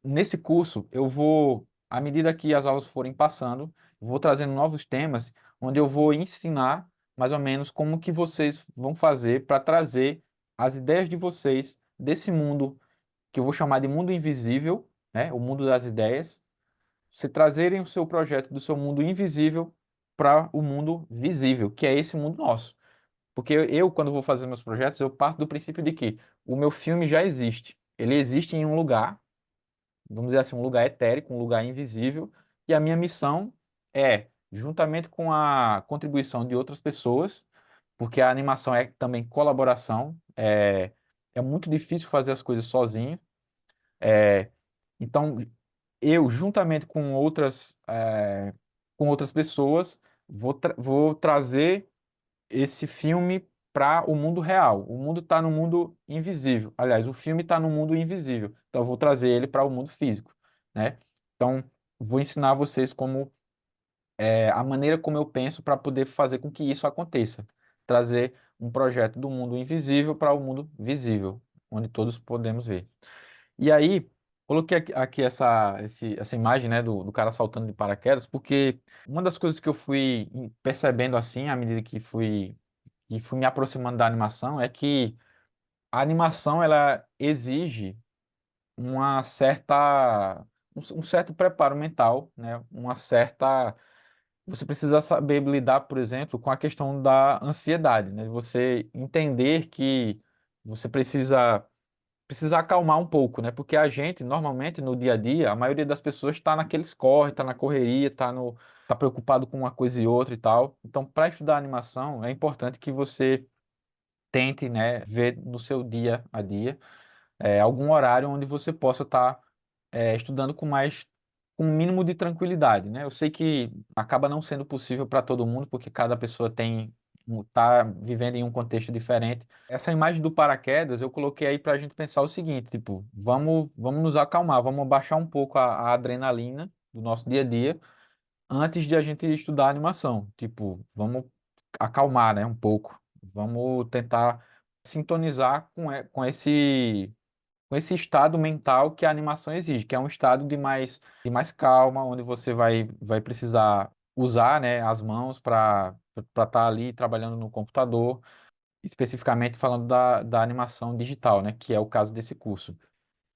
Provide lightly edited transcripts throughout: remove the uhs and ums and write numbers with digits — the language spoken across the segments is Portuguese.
Nesse curso, eu vou, à medida que as aulas forem passando, eu vou trazendo novos temas, onde eu vou ensinar mais ou menos como que vocês vão fazer para trazer as ideias de vocês desse mundo que eu vou chamar de mundo invisível, né? O mundo das ideias. Você trazerem o seu projeto do seu mundo invisível para o mundo visível, que é esse mundo nosso. Porque eu, quando vou fazer meus projetos, eu parto do princípio de que o meu filme já existe. Ele existe em um lugar, vamos dizer assim, um lugar etérico, um lugar invisível, e a minha missão é, juntamente com a contribuição de outras pessoas, porque a animação é também colaboração, é muito difícil fazer as coisas sozinho. Então, eu, juntamente com outras pessoas, vou trazer esse filme para o mundo real. O mundo está no mundo invisível. Aliás, o filme está no mundo invisível. Então, eu vou trazer ele para o mundo físico, né? Então, vou ensinar vocês a maneira como eu penso para poder fazer com que isso aconteça. Trazer um projeto do mundo invisível para o mundo visível, onde todos podemos ver. E aí, coloquei aqui essa imagem, né, do cara saltando de paraquedas, porque uma das coisas que eu fui percebendo assim, à medida que fui me aproximando da animação, é que a animação ela exige um certo preparo mental, né, você precisa saber lidar, por exemplo, com a questão da ansiedade, né, você entender que você precisa acalmar um pouco, né? Porque a gente, normalmente, no dia a dia, a maioria das pessoas está naqueles corre, está na correria, tá preocupado com uma coisa e outra e tal. Então, para estudar animação, é importante que você tente, né, ver no seu dia a dia algum horário onde você possa estar estudando com um mínimo de tranquilidade, né? Eu sei que acaba não sendo possível para todo mundo, porque cada pessoa tá vivendo em um contexto diferente. Essa imagem do paraquedas eu coloquei aí para a gente pensar o seguinte, tipo, vamos nos acalmar, vamos baixar um pouco a adrenalina do nosso dia a dia antes de a gente estudar animação. Tipo, vamos acalmar, né, um pouco. Vamos tentar sintonizar com esse estado mental que a animação exige, que é um estado de mais calma, onde você vai precisar usar, né, as mãos para estar ali trabalhando no computador, especificamente falando da animação digital, né, que é o caso desse curso.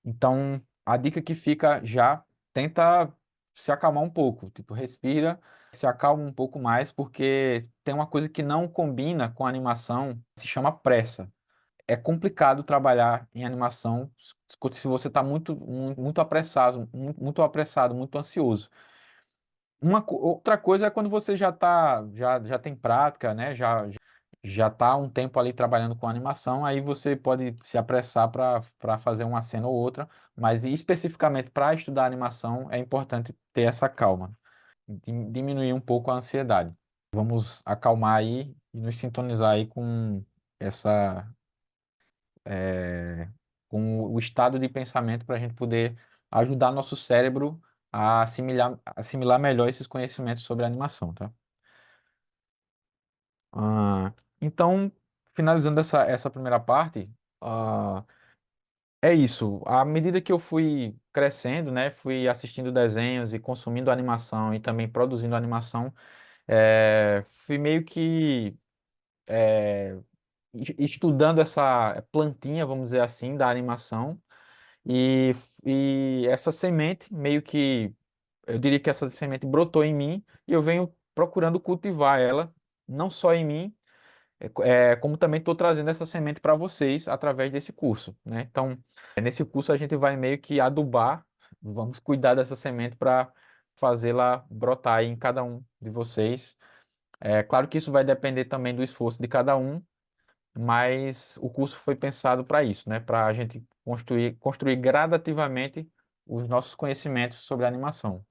Então, a dica que fica já, tenta se acalmar um pouco, tipo, respira, se acalma um pouco mais, porque tem uma coisa que não combina com a animação, se chama pressa. É complicado trabalhar em animação se você está muito apressado, muito ansioso. Outra coisa é quando você já tem prática, né? Já está um tempo ali trabalhando com animação, aí você pode se apressar para fazer uma cena ou outra, mas especificamente para estudar animação é importante ter essa calma, diminuir um pouco a ansiedade. Vamos acalmar aí e nos sintonizar aí com essa com o estado de pensamento para a gente poder ajudar nosso cérebro a assimilar melhor esses conhecimentos sobre a animação, tá? Então, finalizando essa primeira parte, ah, é isso. À medida que eu fui crescendo, né, fui assistindo desenhos e consumindo animação e também produzindo animação, fui meio que estudando essa plantinha, vamos dizer assim, da animação. E, e essa semente, meio que, eu diria que essa semente brotou em mim e eu venho procurando cultivar ela, não só em mim, como também estou trazendo essa semente para vocês através desse curso, né? Então, nesse curso a gente vai meio que adubar, vamos cuidar dessa semente para fazê-la brotar aí em cada um de vocês. É claro que isso vai depender também do esforço de cada um, mas o curso foi pensado para isso, né? Para a gente construir gradativamente os nossos conhecimentos sobre animação.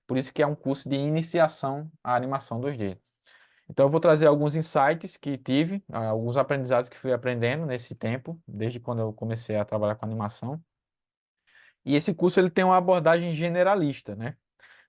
Por isso que é um curso de iniciação à animação 2D. Então eu vou trazer alguns insights que tive, alguns aprendizados que fui aprendendo nesse tempo, desde quando eu comecei a trabalhar com animação. E esse curso ele tem uma abordagem generalista, né?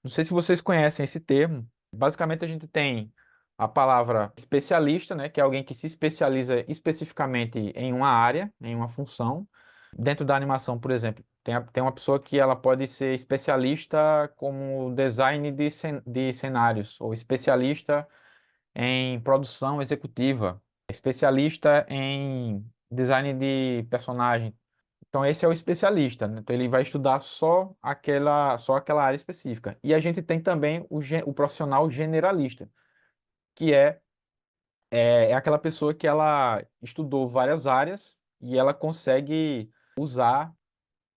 Não sei se vocês conhecem esse termo. Basicamente, a gente tem a palavra especialista, né, que é alguém que se especializa especificamente em uma área, em uma função. Dentro da animação, por exemplo, tem uma pessoa que ela pode ser especialista como design de cenários, ou especialista em produção executiva, especialista em design de personagem. Então, esse é o especialista, né? Então, ele vai estudar só aquela área específica. E a gente tem também o profissional generalista, que é aquela pessoa que ela estudou várias áreas e ela consegue usar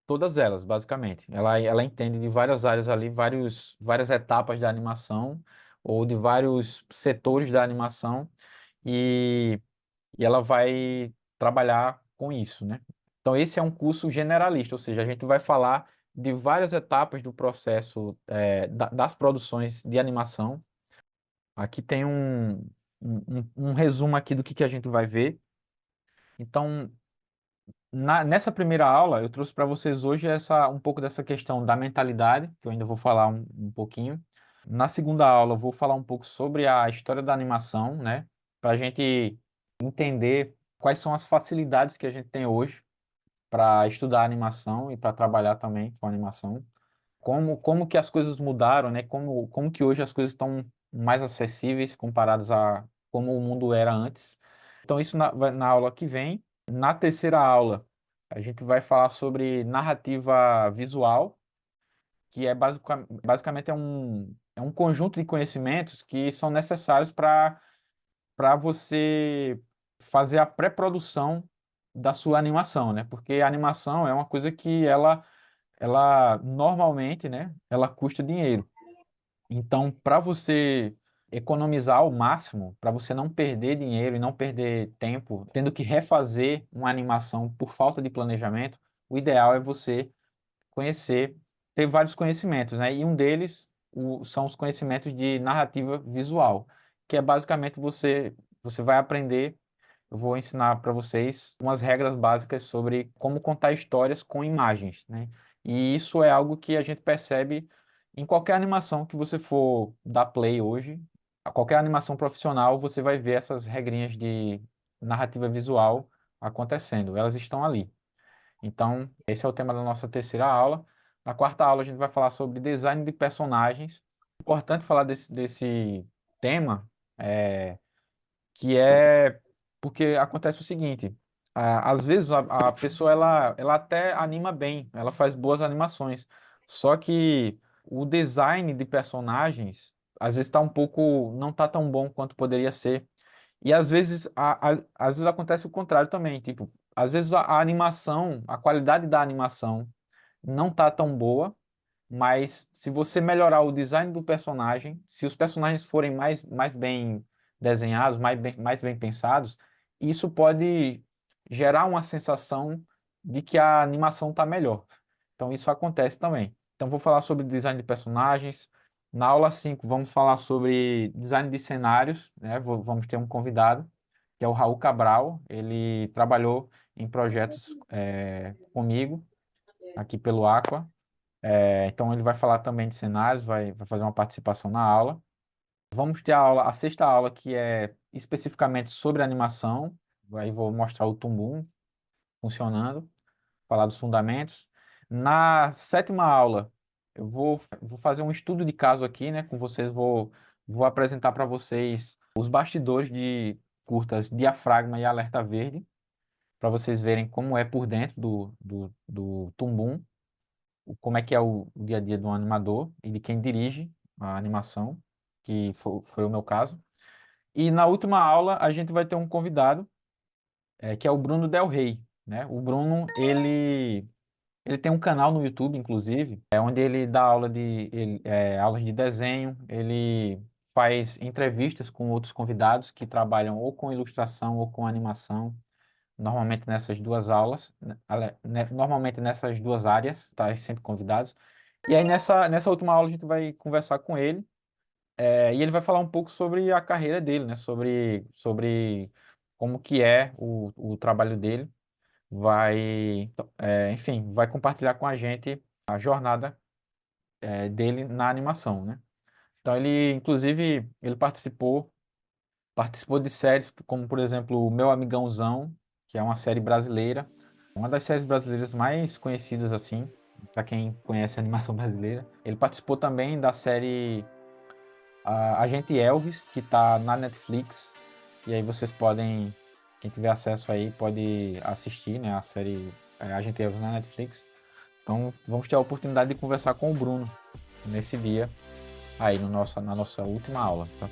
todas elas, basicamente. Ela entende de várias áreas ali, várias etapas da animação ou de vários setores da animação e, e ela vai trabalhar com isso, né? Então, esse é um curso generalista, ou seja, a gente vai falar de várias etapas do processo, das produções de animação. Aqui tem um resumo aqui do que a gente vai ver. Então, nessa primeira aula, eu trouxe para vocês hoje um pouco dessa questão da mentalidade, que eu ainda vou falar um pouquinho. Na segunda aula, eu vou falar um pouco sobre a história da animação, né? Para a gente entender quais são as facilidades que a gente tem hoje para estudar animação e para trabalhar também com animação. Como que as coisas mudaram, né? Como que hoje as coisas estão mais acessíveis comparadas a como o mundo era antes. Então, isso na aula que vem. Na terceira aula, a gente vai falar sobre narrativa visual, que basicamente é um conjunto de conhecimentos que são necessários para você fazer a pré-produção da sua animação, né? Porque a animação é uma coisa que ela normalmente, né, ela custa dinheiro. Então, para você economizar ao máximo, para você não perder dinheiro e não perder tempo, tendo que refazer uma animação por falta de planejamento, o ideal é você conhecer, ter vários conhecimentos, né? E um deles são os conhecimentos de narrativa visual, que é basicamente você vai aprender. Eu vou ensinar para vocês umas regras básicas sobre como contar histórias com imagens, né? E isso é algo que a gente percebe em qualquer animação que você for dar play hoje, a qualquer animação profissional, você vai ver essas regrinhas de narrativa visual acontecendo, elas estão ali. Então, esse é o tema da nossa terceira aula. Na quarta aula, a gente vai falar sobre design de personagens. Importante falar desse tema, que é porque acontece o seguinte: às vezes a pessoa ela até anima bem, ela faz boas animações, só que o design de personagens às vezes não está tão bom quanto poderia ser. E às vezes acontece o contrário também, tipo, às vezes a animação, a qualidade da animação não tá tão boa, mas se você melhorar o design do personagem, se os personagens forem mais bem desenhados, mais bem pensados, isso pode gerar uma sensação de que a animação está melhor. Então isso acontece também. Então vou falar sobre design de personagens. Na aula 5 vamos falar sobre design de cenários, né? Vamos ter um convidado, que é o Raul Cabral. Ele trabalhou em projetos comigo aqui pelo Aqua. Então ele vai falar também de cenários, vai fazer uma participação na aula. Vamos ter a sexta aula, que é especificamente sobre animação. Aí vou mostrar o Tumbum funcionando, falar dos fundamentos. Na sétima aula, vou fazer um estudo de caso aqui, né, com vocês. Vou apresentar para vocês os bastidores de curtas Diafragma e Alerta Verde, para vocês verem como é por dentro do Tumbum, como é que é o dia a dia do animador e de quem dirige a animação, que foi o meu caso. E na última aula a gente vai ter um convidado, que é o Bruno Del Rey, né? O Bruno, ele tem um canal no YouTube, inclusive, onde ele dá aulas de desenho, ele faz entrevistas com outros convidados que trabalham ou com ilustração ou com animação, normalmente nessas duas aulas, normalmente nessas duas áreas, tá? Sempre convidados. E aí nessa última aula a gente vai conversar com ele, e ele vai falar um pouco sobre a carreira dele, né? Sobre como que é o trabalho dele. Enfim, vai compartilhar com a gente a jornada, dele na animação, né? Então ele, inclusive, ele participou de séries como, por exemplo, O Meu Amigãozão, que é uma série brasileira, uma das séries brasileiras mais conhecidas assim. para quem conhece a animação brasileira. Ele participou também da série Agente Elvis, que está na Netflix. E aí vocês podem, quem tiver acesso aí, pode assistir, né, a série Agente Elvis na Netflix. Então vamos ter a oportunidade de conversar com o Bruno nesse dia aí no na nossa última aula, tá?